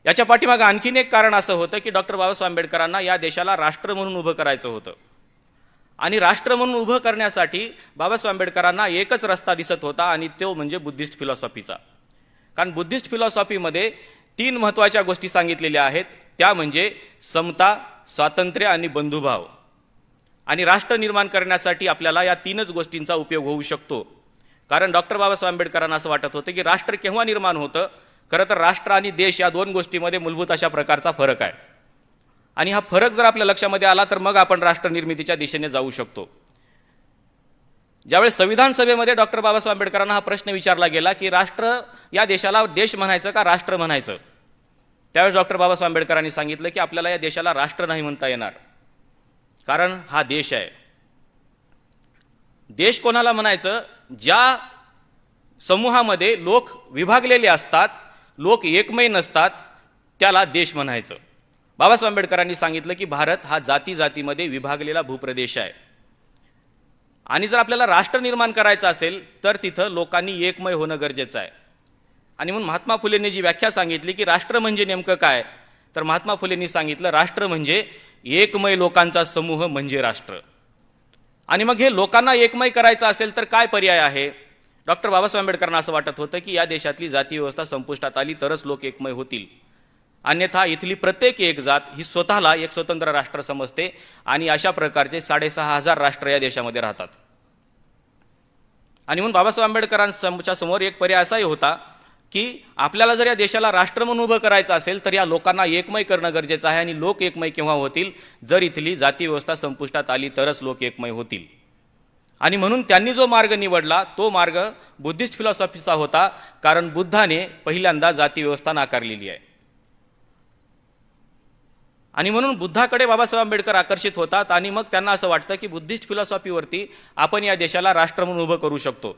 याच्या पाठीमागे आणखीन एक कारण असं होतं की डॉक्टर बाबासाहेब आंबेडकरांना या देशाला राष्ट्र म्हणून उभं करायचं होतं आणि राष्ट्र म्हणून उभं करण्यासाठी बाबासाहेब आंबेडकरांना एकच रस्ता दिसत होता आणि तो म्हणजे बुद्धिस्ट फिलॉसॉफीचा। कारण बुद्धिस्ट फिलॉसॉफीमध्ये 3 महत्त्वाच्या गोष्टी सांगितलेल्या आहेत, त्या म्हणजे समता, स्वातंत्र्य आणि बंधुभाव। आणि राष्ट्र निर्माण करण्यासाठी आपल्याला या 3च गोष्टींचा उपयोग होऊ शकतो। कारण डॉक्टर बाबासाहेब आंबेडकरांना असं वाटत होतं की राष्ट्र केव्हा निर्माण होतं, खरं तर राष्ट्र आणि देश या 2 गोष्टींमध्ये मूलभूत अशा प्रकारचा फरक आहे आणि हा फरक जर आपल्या लक्षामध्ये आला तर मग आपण राष्ट्र निर्मितीच्या दिशेने जाऊ शकतो। ज्यावेळेस संविधान सभेमध्ये डॉक्टर बाबासाहेब आंबेडकरांना हा प्रश्न विचारला गेला की राष्ट्र या देशाला देश म्हणायचं का राष्ट्र म्हणायचं, त्यावेळेस डॉक्टर बाबासाहेब आंबेडकरांनी सांगितलं की आपल्याला या देशाला राष्ट्र नाही म्हणता येणार, कारण हा देश आहे। देश कोणाला म्हणायचं? ज्या समूहामध्ये लोक विभागलेले असतात, लोक एकमय नसतात, त्याला देश म्हणायचं। बाबासाहेब आंबेडकरांनी सांगितलं की भारत हा जाती जातीमध्ये विभागलेला भूप्रदेश आहे आणि जर आपल्याला राष्ट्र निर्माण करायचं असेल तर तिथं लोकांनी एकमय होणं गरजेचं आहे। आणि म्हणून महात्मा फुलेंनी जी व्याख्या सांगितली की राष्ट्र म्हणजे नेमकं काय, तर महात्मा फुलेंनी सांगितलं राष्ट्र म्हणजे एकमय लोकांचा समूह म्हणजे राष्ट्र। आणि मग हे लोकांना एकमय करायचं असेल तर काय पर्याय आहे? डॉक्टर बाबासाहेब आंबेडकरांना असं वाटत होतं की या देशातली जाती व्यवस्था संपुष्टात आली तरच लोक एकमय होतील, अन्यथा इथली प्रत्येक एक जात ही स्वतःला एक स्वतंत्र राष्ट्र समजते आणि अशा प्रकारचे 6,500 राष्ट्र या देशामध्ये राहतात। आणि म्हणून बाबासाहेब आंबेडकरांच्या समोर एक पर्याय असाही होता की आपल्याला जर या देशाला राष्ट्र म्हणून उभं करायचं असेल तर या लोकांना एकमय करणं गरजेचं आहे आणि लोक एकमय केव्हा होतील? जर इथली जाती व्यवस्था संपुष्टात आली तरच लोक एकमय होतील। आणि म्हणून त्यांनी जो मार्ग निवडला तो मार्ग बुद्धिस्ट फिलॉसॉफीचा होता, कारण बुद्धाने पहिल्यांदा जाती व्यवस्था नाकारलेली आहे। आणि म्हणून बुद्धाकडे बाबासाहेब आंबेडकर आकर्षित होतात आणि मग त्यांना असं वाटतं की बुद्धिस्ट फिलॉसॉफीवरती आपण या देशाला राष्ट्र म्हणून उभं करू शकतो।